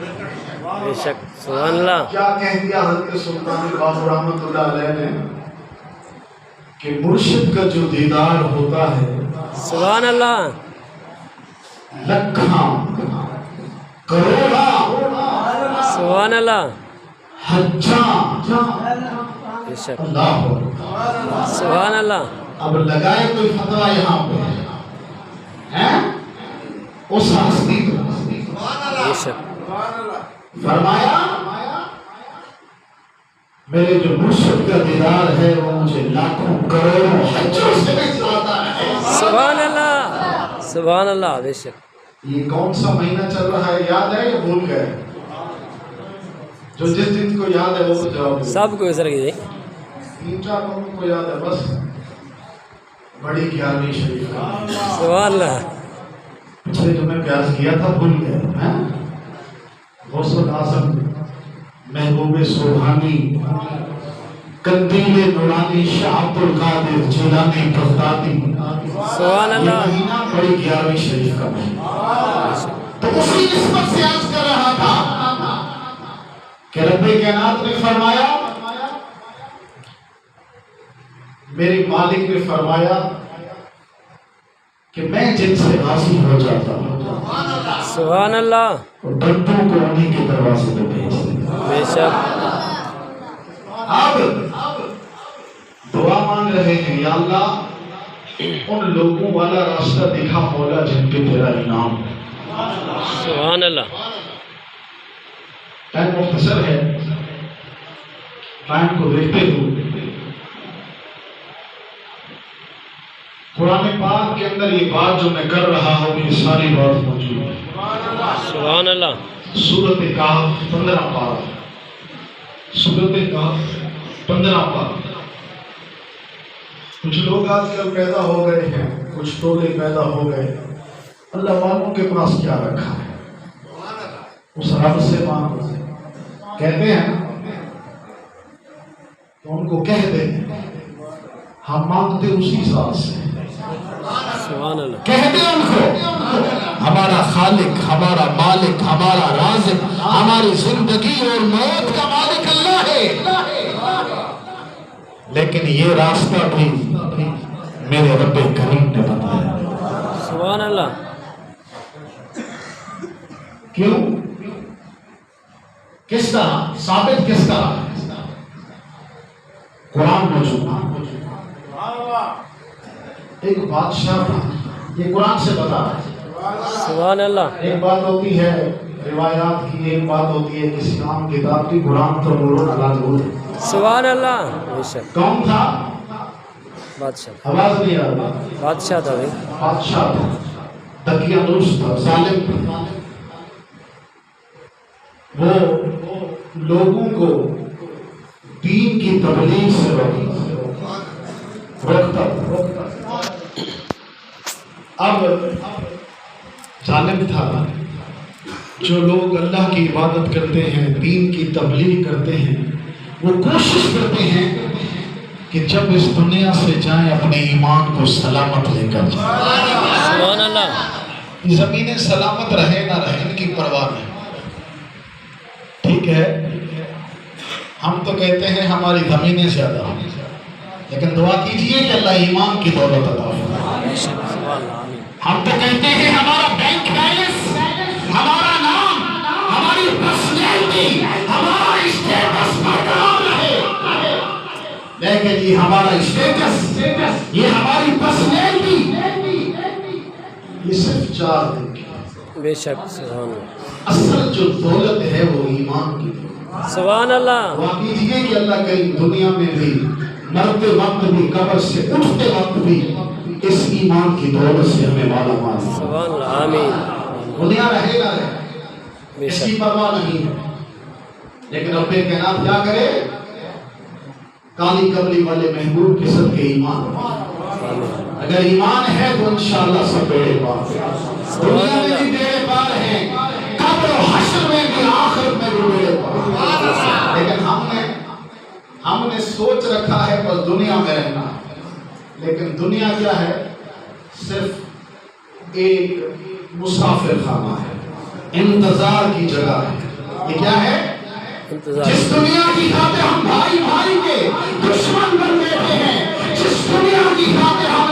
بے شک سبحان اللہ. کیا کہہ دیا حضرت سلطان باہو رحمۃ اللہ علیہ نے کہ مرشد کا جو دیدار ہوتا ہے سبحان اللہ. لکھاں کروڑا سبحان اللہ. حجاں بے شک اللہ. سبحان اللہ. اب لگائے کوئی فتویٰ یہاں پہ ہیں اس ہستی کو بے شک فرمایا میرے جو مرشد کا دیدار ہے وہ مجھے لاکھوں کروڑوں حجوں سے بھی زیادہ ہے. سبحان اللہ. سبحان اللہ. بے شک. یہ کون سا مہینہ چل رہا ہے یاد ہے یا بھول گئے؟ جو جس دن کو یاد ہے وہ تو جواب دے. سب کو گزر گئی. 3-4 لوگوں کو یاد ہے بس. بڑی 11ویں شریف سبحان اللہ. پچھلے جو میں پیاس کیا تھا بھول گئے. غوث اعظم محبوب سبحانی قندیل نورانی شاہ عبد القادر جیلانی بغدادی. سبحان یہ اللہ. مہینہ بڑی 11ویں شریف کا مہینہ. تو اسی نسبت سے عرض کر رہا تھا کہ رب کائنات نے فرمایا میرے مالک نے فرمایا کہ میں جن سے راضی ہو جاتا ہوں سبحان اللہ. اور بندوں کو انہیں کے دروازے پہ بھیج دیتا. بے شک. اب دعا مانگ رہے ہیں یا اللہ ان لوگوں والا راستہ دکھا مولا جن پہ تیرا انعام. سبحان اللہ. ٹائم مختصر ہے ٹائم کو دیکھتے ہوئے قرآن پاک کے اندر یہ بات جو میں کر رہا ہوں یہ ساری بات موجود ہے. سبحان اللہ. سورۃ کہف 15 پارہ. سورۃ کہف 15 پارہ. کچھ لوگ آج کل پیدا ہو گئے ہیں کچھ ٹولے پیدا ہو گئے. اللہ والوں کے پاس کیا رکھا ہے اس رب سے مانگو. کہتے ہیں تو ان کو کہہ دیں ہم مانگتے اسی ذات سے. سبحان اللہ. کہہ دیں ان کو ہمارا خالق ہمارا مالک ہمارا رازق ہماری زندگی اور موت کا مالک اللہ ہے. لیکن یہ راستہ بھی میرے رب کریم نے بتایا. سبحان اللہ. کیوں کس طرح ثابت کس طرح قرآن موجود. ایک بادشاہ تھا یہ قرآن سے بتا رہا ہے. سبحان اللہ. ایک بات ہوتی ہے روایات کی ایک بات ہوتی ہے کسی عام کتاب کی. قرآن تو نور علی نور. سبحان اللہ. بے شک. کون تھا؟ بادشاہ. آواز نہیں آ رہا. بادشاہ تھا بھائی. بادشاہ تھا تقیہ دوست تھا ظالم تھا. وہ لوگوں کو دین کی تبلیغ سے روکتا تھا. اب ظالم تھا. جو لوگ اللہ کی عبادت کرتے ہیں دین کی تبلیغ کرتے ہیں وہ کوشش کرتے ہیں کہ جب اس دنیا سے جائیں اپنے ایمان کو سلامت لے کر جائیں. سبحان اللہ. زمینیں سلامت رہے نہ رہے ان کی پرواہ نہیں. ٹھیک ہے ہم تو کہتے ہیں ہماری زمینیں زیادہ لیکن دعا کیجئے کہ اللہ ایمان کی دولت عطا فرمائے. ہم تو کہتے ہیں ہمارا بینک بیلنس ہمارا نام ہماری پرسنالٹی ہمارا اسٹیٹس برقرار رہے. لیکن یہ ہمارا اسٹیٹس یہ ہماری پرسنالٹی یہ صرف 4 دن کی. بے شک. سبحان اللہ. اصل جو دولت ہے وہ ایمان کی دولت. سبحان اللہ. دعا کیجئے کہ اللہ کریم دنیا میں بھی مرتے وقت بھی قبر سے اٹھتے وقت بھی اس ایمان کی دولت سے ہمیں مالا مال. سبحان اللہ. آمین. دنیا رہے گا رہے اس کی پرواہ نہیں ہے. لیکن رب کائنات کیا کرے کالی کملی والے محبوب کے صدقے ایمان. اگر ایمان ہے تو انشاءاللہ سب بیڑے پار. دنیا میں بھی بیڑے پار ہیں قبر و حشر میں بھی آخرت میں بھی بیڑے پار. لیکن ہم نے سوچ رکھا ہے بس دنیا میں رہنا. لیکن دنیا کیا ہے صرف ایک مسافر خانہ ہے انتظار کی جگہ ہے. یہ کیا ہے؟ انتظار جس دنیا کی خاطر